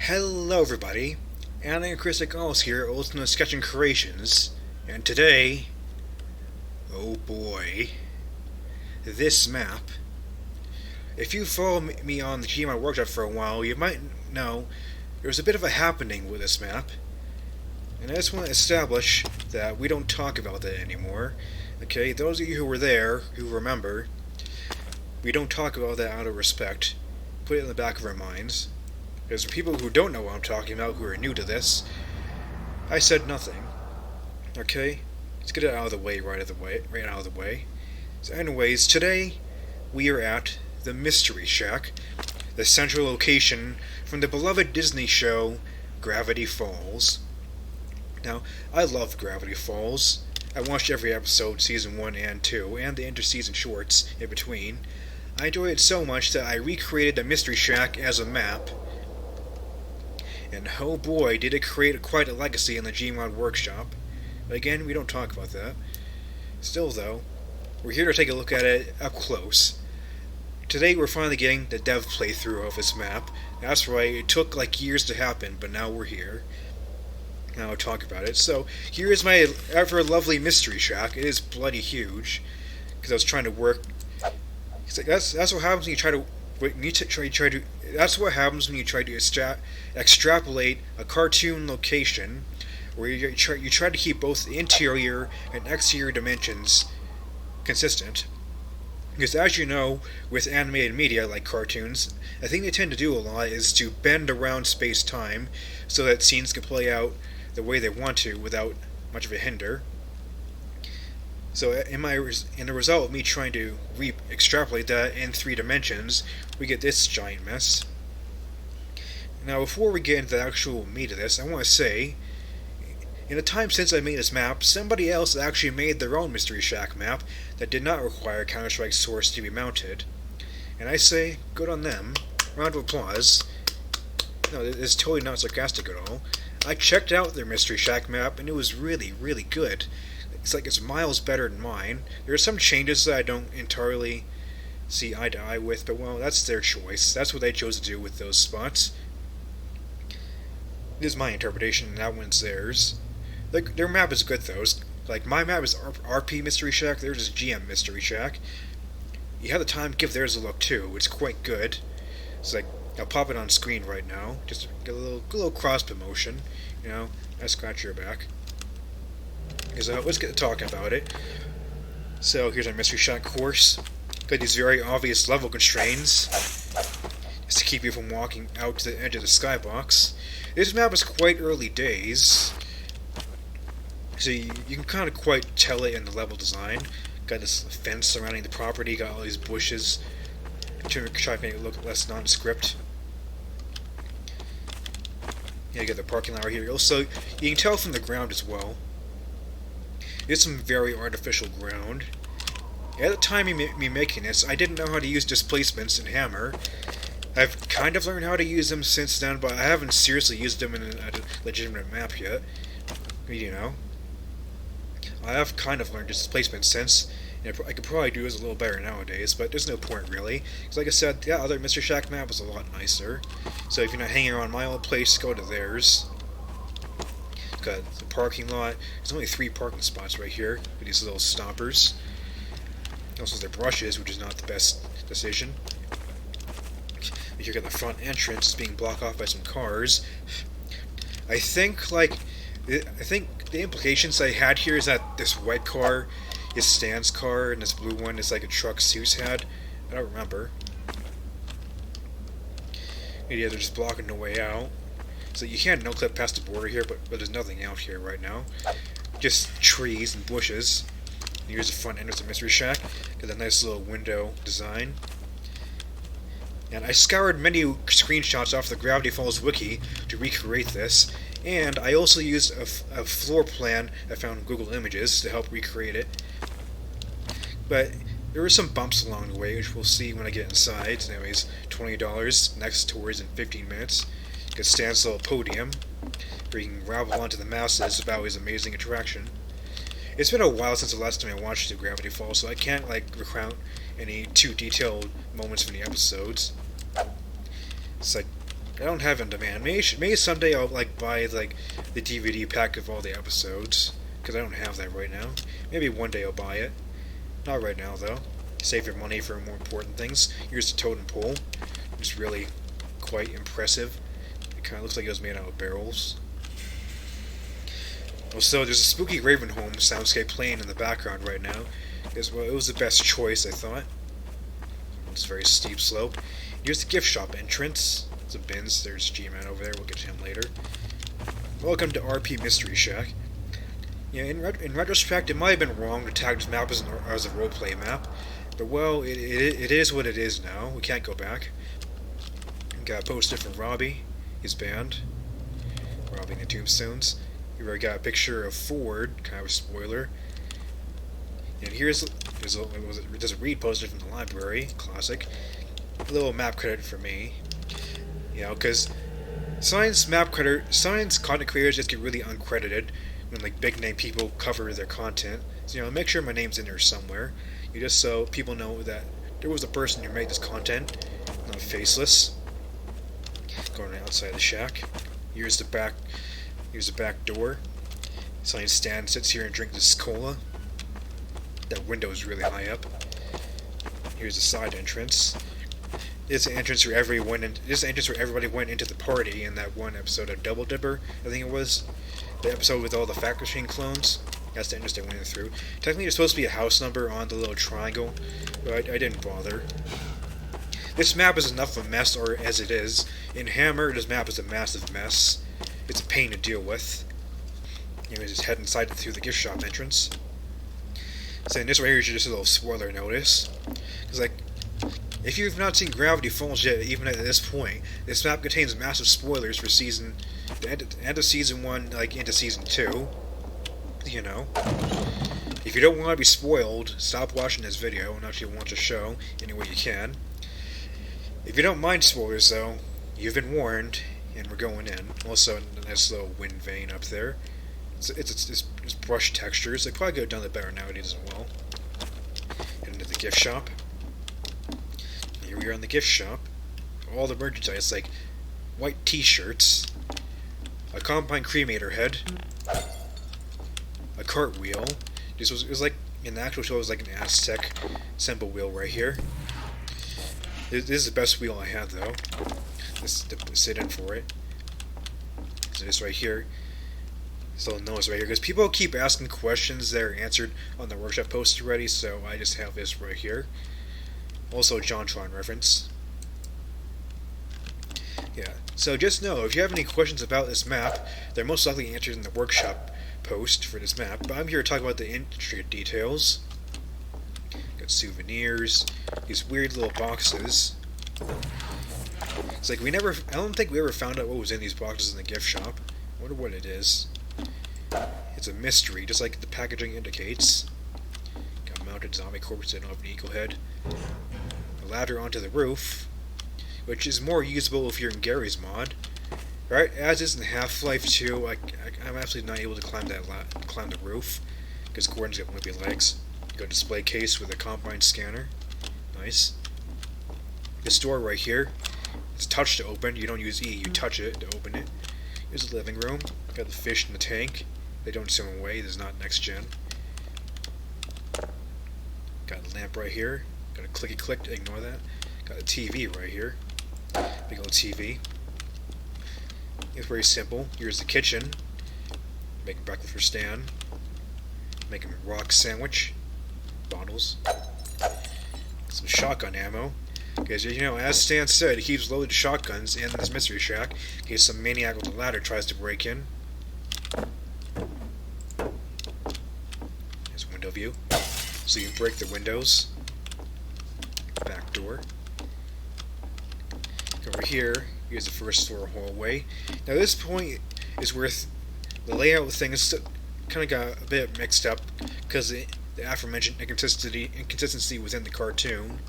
Hello everybody, Alex Hirsch here, also known as Sketching Creations, and today, oh boy, this map. If you follow me on the Gmod Workshop for a while, you might know there's a bit of a happening with this map, and I just want to establish that we don't talk about that anymore. Okay, those of you who were there, who remember, we don't talk about that out of respect. Put it in the back of our minds. Because for people who don't know what I'm talking about, who are new to this, I said nothing. Okay? Let's get it out of the way right out of the way. So anyways, today we are at the Mystery Shack, the central location from the beloved Disney show Gravity Falls. Now, I loved Gravity Falls. I watched every episode, season 1 and 2, and the inter-season shorts in between. I enjoyed it so much that I recreated the Mystery Shack as a map. And oh boy, did it create quite a legacy in the Gmod Workshop. But again, we don't talk about that. Still though, we're here to take a look at it up close. Today we're finally getting the dev playthrough of this map. That's right, it took like years to happen, but now we're here. Now I'll talk about it. So, here is my ever lovely Mystery Shack. It is bloody huge. Because I was trying to work... That's what happens when you try to... That's what happens when you try to extrapolate a cartoon location, where you try to keep both the interior and exterior dimensions consistent. Because as you know, with animated media like cartoons, a thing they tend to do a lot is to bend around space-time so that scenes can play out the way they want to without much of a hinder. So in the result of me trying to extrapolate that in 3 dimensions, we get this giant mess. Now before we get into the actual meat of this, I want to say, in the time since I made this map, somebody else actually made their own Mystery Shack map that did not require Counter-Strike Source to be mounted. And I say, good on them. Round of applause. No, it's totally not sarcastic at all. I checked out their Mystery Shack map and it was really, really good. It's miles better than mine. There are some changes that I don't entirely see eye to eye with, but well, that's their choice. That's what they chose to do with those spots. This is my interpretation, and that one's theirs. Like, their map is good, though. Like, my map is RP Mystery Shack, theirs is GM Mystery Shack. You have the time, give theirs a look, too. It's quite good. It's like, I'll pop it on screen right now. Just get a little cross promotion. You know, I scratch your back. So let's get to talking about it. So here's our Mystery Shack course. Got these very obvious level constraints, just to keep you from walking out to the edge of the skybox. This map is quite early days, so you can kind of quite tell it in the level design. Got this fence surrounding the property, got all these bushes, to try to make it look less nondescript. Yeah, you got the parking lot right here. Also, you can tell from the ground as well. It's some very artificial ground. At the time of me making this, I didn't know how to use displacements in Hammer. I've kind of learned how to use them since then, but I haven't seriously used them in a legitimate map yet. You know. I have kind of learned displacement since, and I could probably do this a little better nowadays, but there's no point really. Because like I said, the other Mr. Shack map was a lot nicer. So if you're not hanging around my old place, go to theirs. Got the parking lot. There's only 3 parking spots right here with these little stoppers. Also their brushes, which is not the best decision. You got the front entrance being blocked off by some cars. I think the implications I had here is that this white car is Stan's car and this blue one is like a truck Seuss had. I don't remember. Yeah, they're just blocking the way out. So you can't no-clip past the border here, but there's nothing out here right now. Just trees and bushes. Here's the front entrance of Mystery Shack. Got a nice little window design. And I scoured many screenshots off the Gravity Falls wiki to recreate this. And I also used a floor plan I found in Google Images to help recreate it. But there were some bumps along the way, which we'll see when I get inside. So anyways, $20 next tours in 15 minutes. Got Stan's little podium, where you can rabble onto the masses about his amazing attraction. It's been a while since the last time I watched the Gravity Falls, so I can't recount any too detailed moments from the episodes. It's like I don't have it on demand. Maybe someday I'll like buy like the DVD pack of all the episodes, because I don't have that right now. Maybe one day I'll buy it. Not right now though. Save your money for more important things. Here's the totem pole. It's really quite impressive. It kind of looks like it was made out of barrels. Also, there's a spooky Ravenholm soundscape playing in the background right now. It was the best choice, I thought. It's a very steep slope. Here's the gift shop entrance. Some bins. There's G-Man over there. We'll get to him later. Welcome to RP Mystery Shack. Yeah, in retrospect, it might have been wrong to tag this map as a roleplay map. But, well, it is what it is now. We can't go back. We got a poster from Robbie, his band. Robbie and the Tombstones. Here we got a picture of Ford, kind of a spoiler. And there's a read poster from the library, classic. A little map credit for me. You know, because science content creators just get really uncredited when like big name people cover their content. So, you know, make sure my name's in there somewhere. Just so people know that there was a person who made this content, not faceless. Going outside the shack. Here's the back door. Science Stan sits here and drinks his cola. That window is really high up. Here's the side entrance. This is the entrance where everybody went into the party in that one episode of Double Dipper, I think it was. The episode with all the fact machine clones. That's the entrance they went through. Technically, there's supposed to be a house number on the little triangle, but I didn't bother. This map is enough of a mess as it is. In Hammer, this map is a massive mess. It's a pain to deal with. Anyways, just head inside through the gift shop entrance. So in this right here is just a little spoiler notice. Because, like, if you've not seen Gravity Falls yet, even at this point, this map contains massive spoilers for the end of Season 1, like, into Season 2. You know. If you don't want to be spoiled, stop watching this video and actually watch the show any way you can. If you don't mind spoilers, though, you've been warned, and we're going in. Also, a nice little wind vane up there. It's brush textures. They probably could have done it better nowadays as well. Head into the gift shop. Here we are in the gift shop. All the merchandise, like white t-shirts, a combine cremator head, a cartwheel. It was like, in the actual show, it was like an Aztec symbol wheel right here. This is the best wheel I had, though. Let's sit in for it. So this right here. Still notice right here, because people keep asking questions that are answered on the workshop post already, so I just have this right here. Also a JonTron reference. Yeah, so just know, if you have any questions about this map, they're most likely answered in the workshop post for this map, but I'm here to talk about the intricate details. Got souvenirs, these weird little boxes. It's like I don't think we ever found out what was in these boxes in the gift shop. I wonder what it is. It's a mystery, just like the packaging indicates. Got mounted zombie corpse and of an eagle head. A ladder onto the roof, which is more usable if you're in Gary's mod. Right, as is in Half-Life 2, I'm absolutely not able to climb the roof, because Gordon's got wimpy legs. Got a display case with a combine scanner. Nice. This door right here, it's touch to open. You don't use E, you touch it to open it. Here's the living room. Got the fish in the tank. They don't swim away. This is not next gen. Got a lamp right here. Got a clicky click to ignore that. Got a TV right here. Big old TV. It's very simple. Here's the kitchen. Making breakfast for Stan. Making a rock sandwich. Bottles. Some shotgun ammo. Because, you know, as Stan said, he keeps loaded shotguns in this mystery shack in case some maniac with a ladder tries to break in. Here's window view. So you can break the windows. Back door. Over here, here's the first floor hallway. Now this point is where the layout of things kind of got a bit mixed up because the aforementioned inconsistency within the cartoon.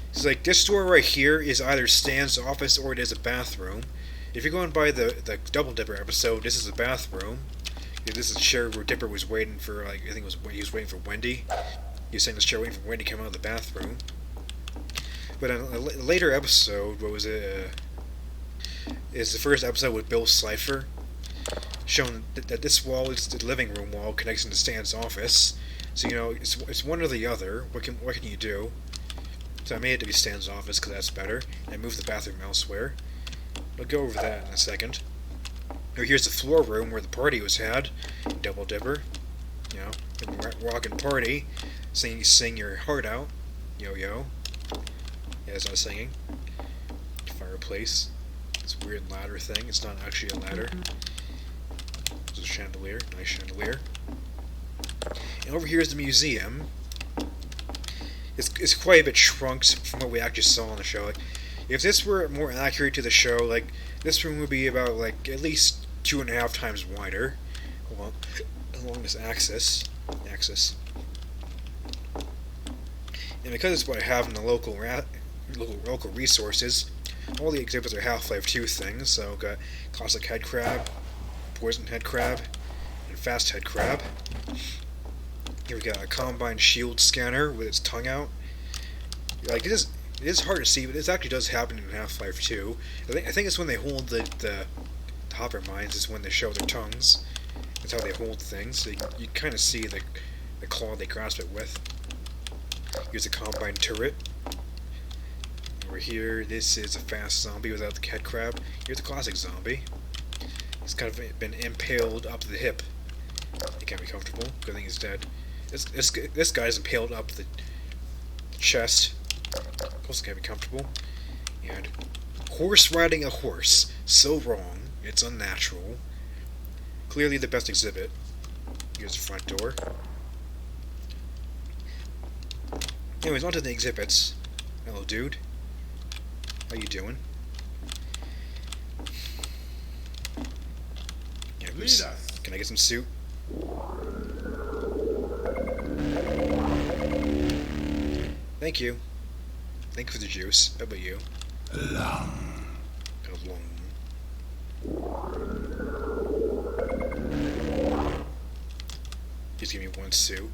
It's like this door right here is either Stan's office or it is a bathroom. If you're going by the Double Dipper episode, this is a bathroom. This is a chair where Dipper was waiting for, like, I think he was waiting for Wendy. He was sitting in this chair waiting for Wendy to come out of the bathroom. But in a later episode, what was it? is the first episode with Bill Cipher, showing that this wall is the living room wall connecting to Stan's office. So it's one or the other. What can you do? So I made it to be Stan's office because that's better. And I moved the bathroom elsewhere. I'll go over that in a second. Now here's the floor room where the party was had. Double Dipper. Rockin' party. Sing your heart out. Yo. Yeah, it's not singing. Fireplace. This weird ladder thing. It's not actually a ladder. It's a chandelier. Nice chandelier. And over here is the museum. It's quite a bit shrunk from what we actually saw on the show. Like, if this were more accurate to the show, like, this room would be about, like, at least 2.5 times wider along this axis. And because it's what I have in the local resources, all the exhibits are Half-Life 2 things. So got classic head crab, poison head crab, and fast head crab. Here we got a combine shield scanner with its tongue out. Like it is hard to see, but this actually does happen in Half-Life 2. I think it's when they hold the hopper mines is when they show their tongues. That's how they hold things. So you kind of see the claw they grasp it with. Here's a combine turret. Over here, this is a fast zombie without the head crab. Here's a classic zombie. He's kind of been impaled up to the hip. He can't be comfortable. Good thing he's dead. This guy's impaled up the chest. Also can't be comfortable. And horse riding a horse. So wrong. It's unnatural. Clearly the best exhibit. Here's the front door. Anyways, on to the exhibits. Hello, dude. How you doing? Yeah, can I get some soup? Thank you. Thank you for the juice. How about you? Long. Just give me one suit.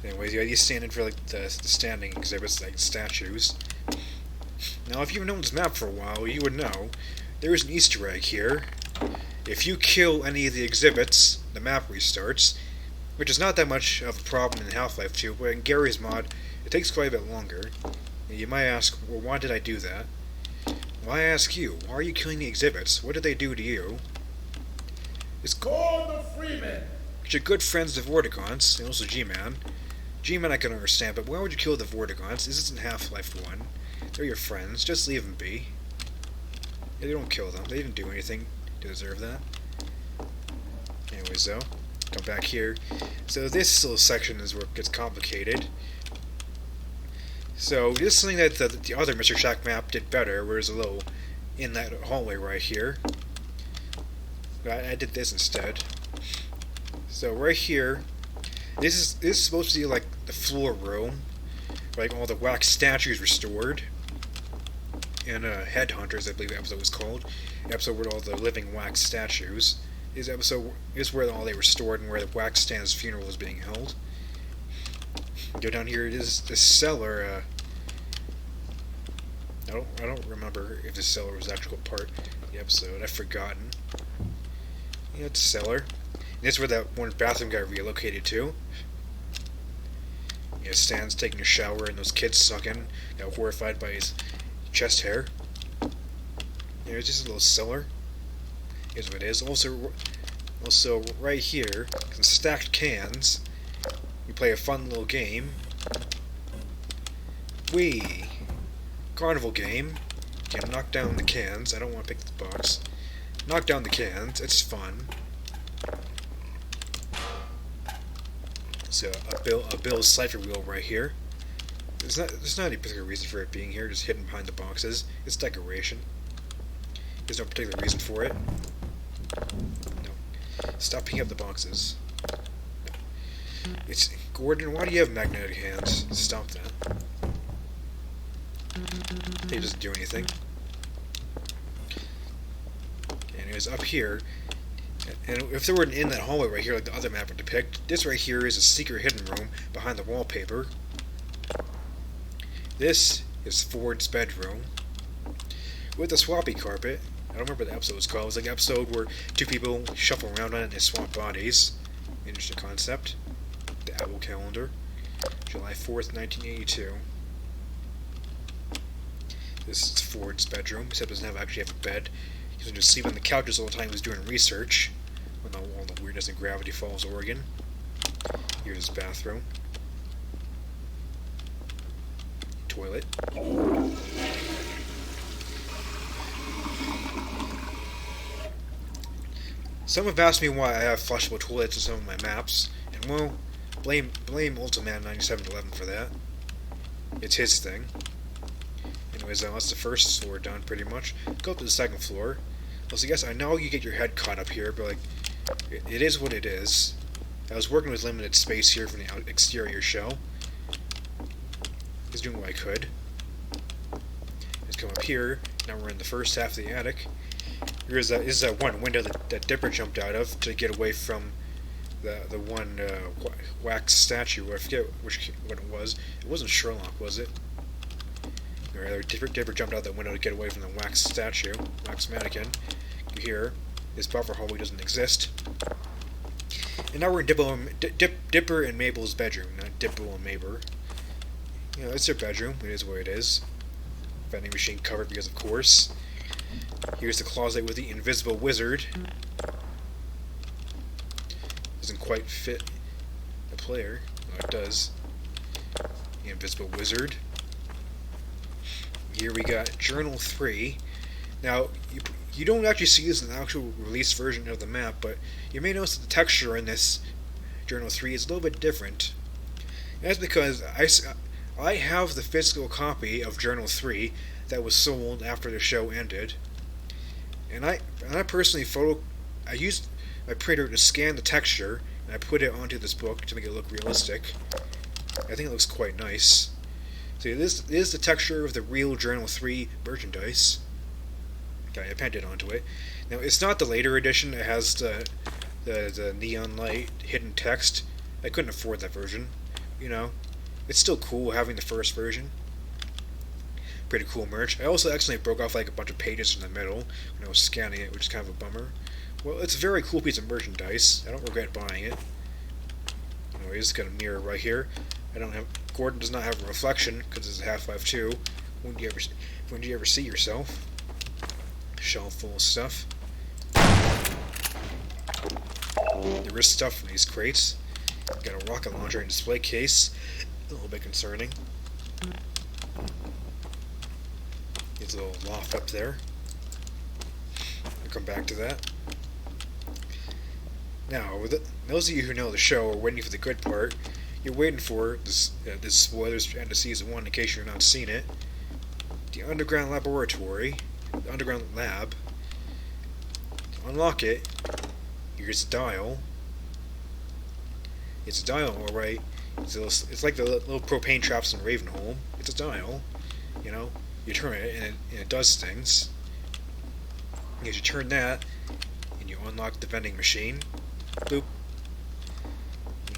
Anyways, you stand standing for like the standing exhibits, like statues. Now, if you've known this map for a while, you would know there is an Easter egg here. If you kill any of the exhibits, the map restarts, which is not that much of a problem in Half-Life 2, but in Gary's mod, it takes quite a bit longer. And you might ask, well, why did I do that? Well, I ask you, why are you killing the exhibits? What did they do to you? It's called the Freeman. You're good friends, the Vortigons, and also G-Man. G-Man I can understand, but why would you kill the Vortigons? This isn't Half-Life 1. They're your friends. Just leave them be. Yeah, they don't kill them. They didn't do anything to deserve that. Anyways, though, come back here. So this little section is where it gets complicated. So this is something that the other Mr. Shack map did better, where there's a little in that hallway right here. I did this instead. So right here, this is supposed to be like the floor room, where, like, all the wax statues restored. And Headhunters, I believe the episode was called. The episode with all the living wax statues. This episode is where all they were stored and where the wax stand's funeral was being held. Go down here. It is the cellar. I don't remember if the cellar was the actual part of the episode. I've forgotten. Yeah, it's a cellar. And this is where that one bathroom got relocated to. Yeah, Stan's taking a shower and those kids sucking. Got horrified by his chest hair. Yeah, it's just a little cellar. Here's what it is. Also right here, some stacked cans. We play a fun little game. Carnival game. You can knock down the cans. I don't want to pick the box. Knock down the cans. It's fun. So a Bill Cipher wheel right here. There's not any particular reason for it being here. Just hidden behind the boxes. It's decoration. There's no particular reason for it. No. Stop picking up the boxes. No. It's Gordon. Why do you have magnetic hands? Stop that. He doesn't do anything. Anyways, up here, and if there were an in that hallway right here, like the other map would depict, this right here is a secret hidden room behind the wallpaper. This is Ford's bedroom with a swappy carpet. I don't remember what the episode was called. It was like an episode where two people shuffle around on it and they swap bodies. Interesting concept. The Apple calendar. July 4th, 1982. This is Ford's bedroom, except he doesn't actually have a bed. He was just sleep on the couches all the time he was doing research on all the weirdness in Gravity Falls, Oregon. Here's his bathroom. Toilet. Some have asked me why I have flushable toilets in some of my maps, and well, blame Ultiman 9711 for that. It's his thing. Anyways, that's the first floor done, pretty much. Go up to the second floor. Well, so yes, I know you get your head caught up here, but like, it is what it is. I was working with limited space here for the exterior show. I was doing what I could. Let's come up here. Now we're in the first half of the attic. This is that one window that Dipper jumped out of to get away from the one wax statue. I forget what it was. It wasn't Sherlock, was it? Or rather, Dipper jumped out that window to get away from the wax statue, wax mannequin. Here, this buffer hallway doesn't exist. And now we're in Dipper and Mabel's bedroom, not Dipper and Mabel. You know, it's their bedroom. It is what it is. Vending machine covered because, of course. Here's the closet with the invisible wizard. Doesn't quite fit the player. Oh, it does. The invisible wizard. Here we got Journal 3. Now, you don't actually see this in the actual release version of the map, but you may notice that the texture in this Journal 3 is a little bit different. And that's because I have the physical copy of Journal 3 that was sold after the show ended. And I personally I used my printer to scan the texture, and I put it onto this book to make it look realistic. I think it looks quite nice. So this is the texture of the real Journal 3 merchandise. Okay, I painted onto it. Now, it's not the later edition. It has the neon light hidden text. I couldn't afford that version. You know, it's still cool having the first version. Pretty cool merch. I also accidentally broke off like a bunch of pages in the middle when I was scanning it, which is kind of a bummer. Well, it's a very cool piece of merchandise. I don't regret buying it. Anyways, got a mirror right here. Gordon does not have a reflection because it's a Half-Life 2. When do you ever see yourself? Shelf full of stuff. There is stuff in these crates. Got a rocket launcher and display case. A little bit concerning. There's a little loft up there. I'll come back to that. Now, those of you who know the show are waiting for the good part. You're waiting for this spoilers and to season 1 in case you're not seen it. The underground laboratory, the underground lab. To unlock it, here's a dial. It's a dial, alright. It's like the little propane traps in Ravenholm. It's a dial, you know. You turn it and it does things. You turn that and you unlock the vending machine. Boop.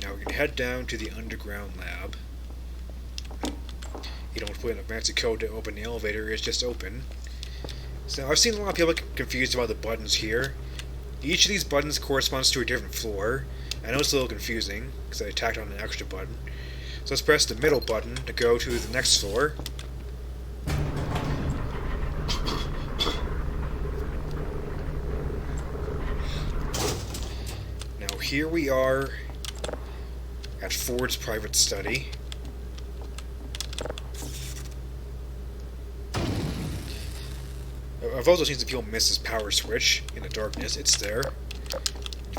Now we're going to head down to the underground lab. You don't put in a fancy code to open the elevator, it's just open. So I've seen a lot of people get confused about the buttons here. Each of these buttons corresponds to a different floor. I know it's a little confusing, because I tacked on an extra button. So let's press the middle button to go to the next floor. Now here we are at Ford's private study. I've also seen some people miss his power switch in the darkness. It's there.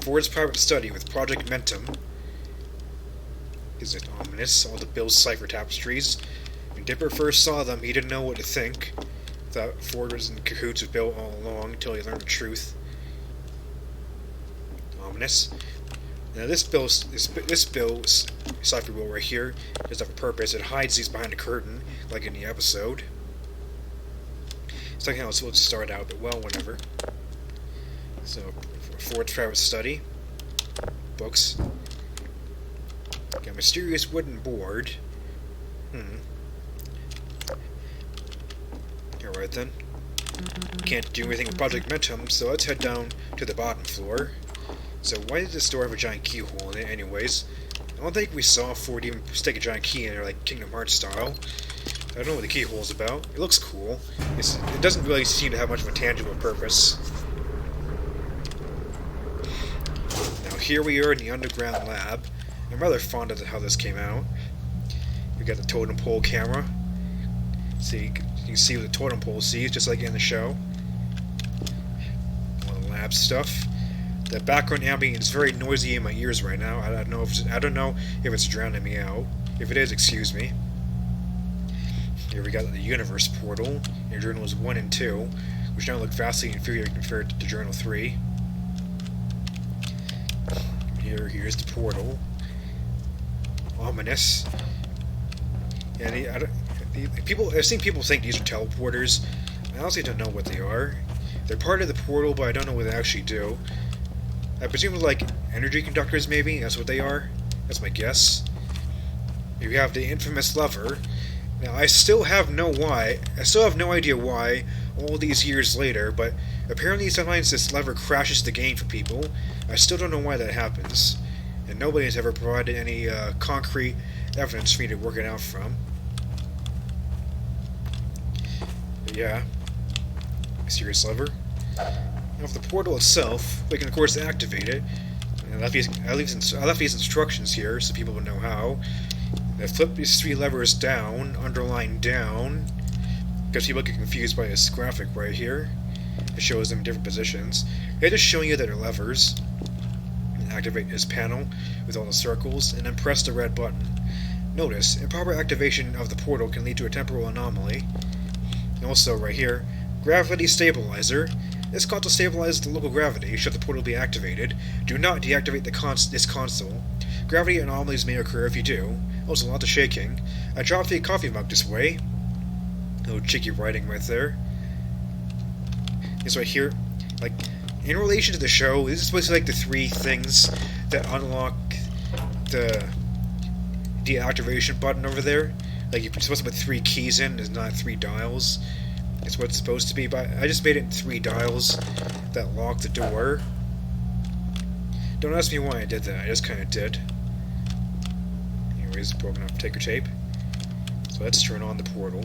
Ford's private study with Project Mentum. Is it ominous? All the Bill's cipher tapestries. When Dipper first saw them, he didn't know what to think. Thought Ford was in cahoots with Bill all along until he learned the truth. Ominous. Now this Bill's cipher wheel right here does have a purpose. It hides these behind a curtain, like in the episode. It's like how it's supposed to start out, but well, whatever. So, Ford's private study. Books. Got a mysterious wooden board. Alright then. Can't do anything with Project Mentum, so let's head down to the bottom floor. So why did this door have a giant keyhole in it anyways? I don't think we saw Ford even stick a giant key in there like Kingdom Hearts style. I don't know what the keyhole's about. It looks cool. It doesn't really seem to have much of a tangible purpose. Now here we are in the underground lab. I'm rather fond of how this came out. We got the totem pole camera. So you can see what the totem pole sees, just like in the show. All the lab stuff. The background ambient is very noisy in my ears right now. I don't know if it's drowning me out. If it is, excuse me. Here we got the universe portal in journals 1 and 2, which now look vastly inferior compared to journal 3. Here's the portal. Ominous. And I've seen people think these are teleporters. I honestly don't know what they are. They're part of the portal, but I don't know what they actually do. I presume they're like energy conductors, maybe? That's what they are? That's my guess. You have the infamous lever. Now, I still have no idea why, all these years later, but apparently sometimes this lever crashes the game for people. I still don't know why that happens. And nobody has ever provided any concrete evidence for me to work it out from. But yeah. Mysterious lever. Now, for the portal itself, we can of course activate it. And I left these instructions here so people will know how. Now, flip these 3 levers down, underline down, because people get confused by this graphic right here. It shows them in different positions. They're just showing you that they're levers. And activate this panel with all the circles, and then press the red button. Notice, improper activation of the portal can lead to a temporal anomaly. And also, right here, gravity stabilizer. This console stabilizes the local gravity should the portal be activated. Do not deactivate this console. Gravity anomalies may occur if you do. Also, lots of shaking. I dropped the coffee mug this way. Oh, cheeky writing right there. This right here, like, in relation to the show, this is supposed to be like the 3 things that unlock the deactivation button over there. Like, you're supposed to put 3 keys in, there's not 3 dials. It's what it's supposed to be, but I just made it 3 dials that lock the door. Don't ask me why I did that, I just kinda did. Anyways, broken up ticker tape. So let's turn on the portal.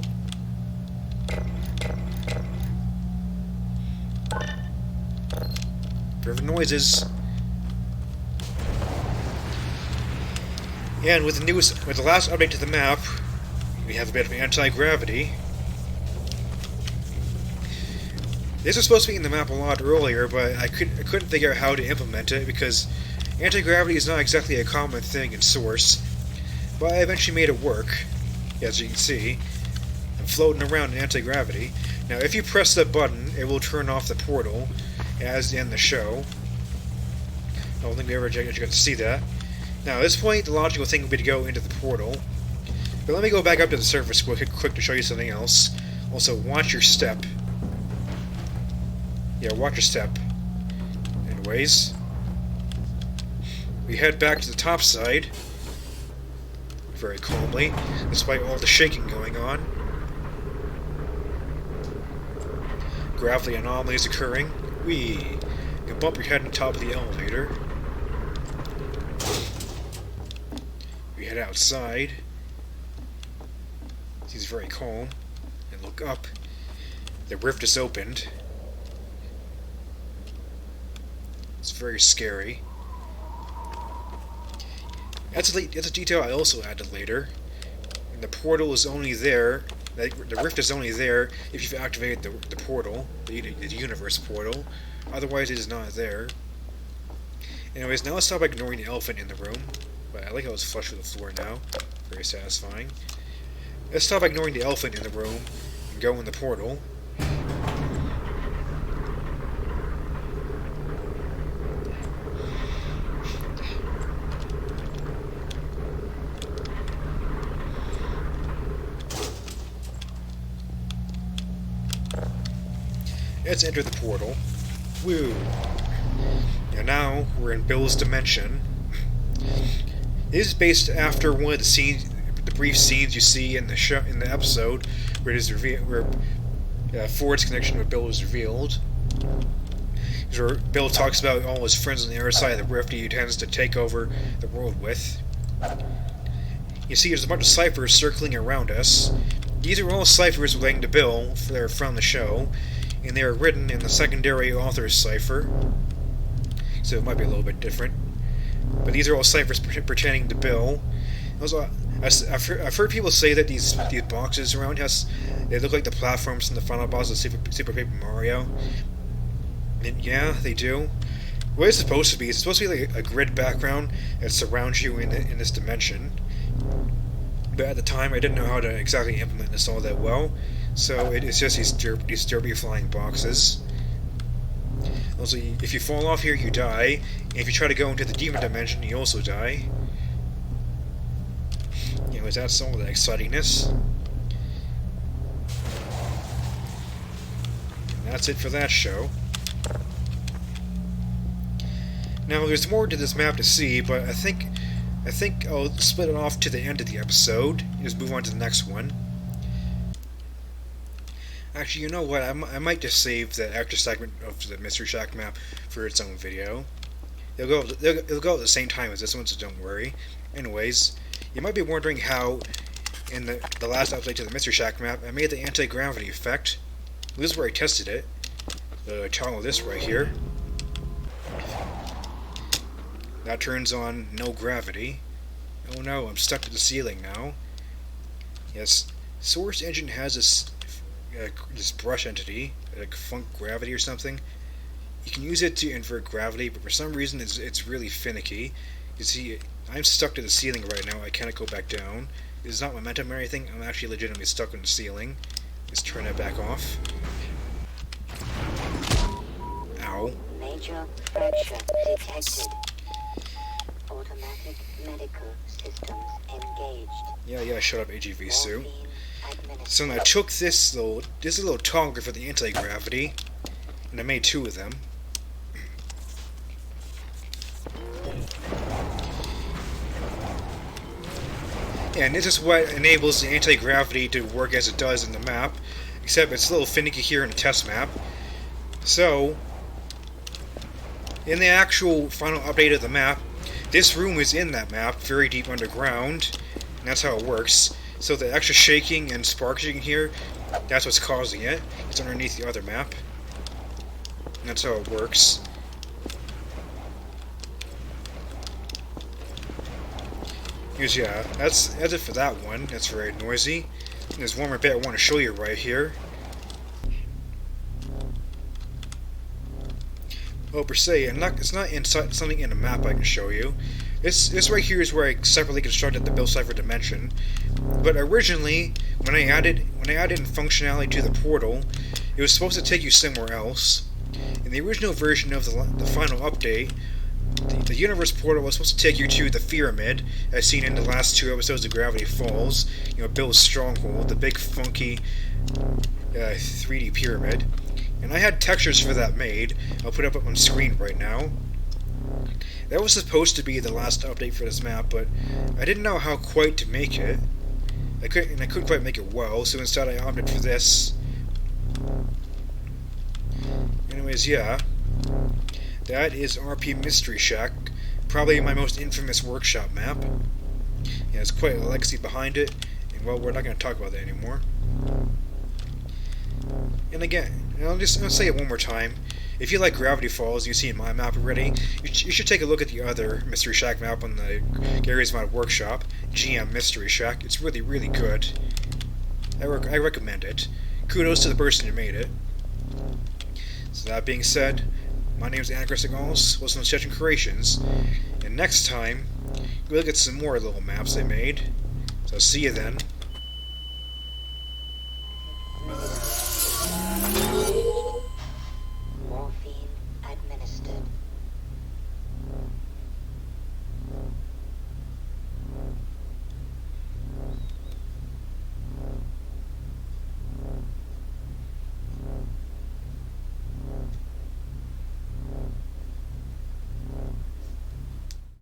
River noises. And with the last update to the map, we have a bit of anti-gravity. This was supposed to be in the map a lot earlier, but I couldn't figure out how to implement it because anti-gravity is not exactly a common thing in Source. But I eventually made it work, as you can see. I'm floating around in anti-gravity. Now, if you press the button, it will turn off the portal, as in the show. I don't think we ever got to see that. Now, at this point, the logical thing would be to go into the portal. But let me go back up to the surface quick to show you something else. Also, watch your step. Yeah, watch your step. Anyways, we head back to the top side. Very calmly, despite all the shaking going on. Gravity anomalies occurring. You can bump your head on top of the elevator. We head outside. He's very calm. And look up. The rift is opened. It's very scary. That's a detail I also added later. And the portal is only there, the rift is only there if you've activated the portal, the universe portal. Otherwise it is not there. Anyways, now let's stop ignoring the elephant in the room. But I like how it's flush with the floor now. Very satisfying. Let's stop ignoring the elephant in the room and go in the portal. Let's enter the portal. Woo! And now we're in Bill's dimension. It is based after one of the brief scenes you see in the episode, where Ford's connection with Bill is revealed. Where Bill talks about all his friends on the other side of the rift he intends to take over the world with. You see, there's a bunch of ciphers circling around us. These are all ciphers relating to Bill, they're from the show, and they are written in the secondary author's cipher, so it might be a little bit different. But these are all ciphers pertaining to Bill. Also, I've heard people say that these boxes around us, they look like the platforms in the final boss of Super Paper Mario. And yeah, they do. What it's supposed to be, it's supposed to be like a grid background that surrounds you in this dimension. But at the time, I didn't know how to exactly implement this all that well, so it's just these derpy flying boxes. Also, if you fall off here, you die, and if you try to go into the demon dimension, you also die. Anyways, that's all the excitingness. And that's it for that show. Now, there's more to this map to see, but I think I'll split it off to the end of the episode and just move on to the next one. Actually, you know what? I might just save the extra segment of the Mystery Shack map for its own video. It'll go at the same time as this one, so don't worry. Anyways, you might be wondering how, in the last update to the Mystery Shack map, I made the anti-gravity effect. This is where I tested it. Toggle this right here. That turns on no gravity. Oh no, I'm stuck to the ceiling now. Yes, Source Engine has this brush entity, like Funk Gravity or something. You can use it to invert gravity, but for some reason it's really finicky. You see, I'm stuck to the ceiling right now. I cannot go back down. It's not momentum or anything. I'm actually legitimately stuck on the ceiling. Let's turn that back off. Ow. Major fracture detected. Automatic medical systems engaged. Yeah, shut up, AGV Sue. So I took this little toggle for the anti-gravity, and I made two of them. Yeah, and this is what enables the anti-gravity to work as it does in the map, except it's a little finicky here in the test map. So, in the actual final update of the map, this room is in that map, very deep underground, and that's how it works. So the extra shaking and sparking here, that's what's causing it. It's underneath the other map. And that's how it works. Because yeah, that's it for that one. That's very noisy. And there's one more bit I want to show you right here. Well, per se, it's not inside something in a map I can show you. This right here is where I separately constructed the Bill Cipher dimension. But originally, when I added in functionality to the portal, it was supposed to take you somewhere else. In the original version of the final update, the universe portal was supposed to take you to the pyramid, as seen in the last two episodes of Gravity Falls. You know, Bill's stronghold, the big funky 3D pyramid. And I had textures for that made. I'll put it up on screen right now. That was supposed to be the last update for this map, but I didn't know how quite to make it. I couldn't quite make it well, so instead I opted for this. Anyways, yeah. That is RP Mystery Shack. Probably my most infamous workshop map. Yeah, there's quite a legacy behind it, and well, we're not going to talk about that anymore. And again, I'll say it one more time. If you like Gravity Falls, you've seen my map already, you should take a look at the other Mystery Shack map on the Gary's Mod Workshop, GM Mystery Shack. It's really, really good. I recommend it. Kudos to the person who made it. So that being said, my name is Alex Hirsch, also known as Sketching Creations, and next time, we'll look at some more little maps I made. So see you then.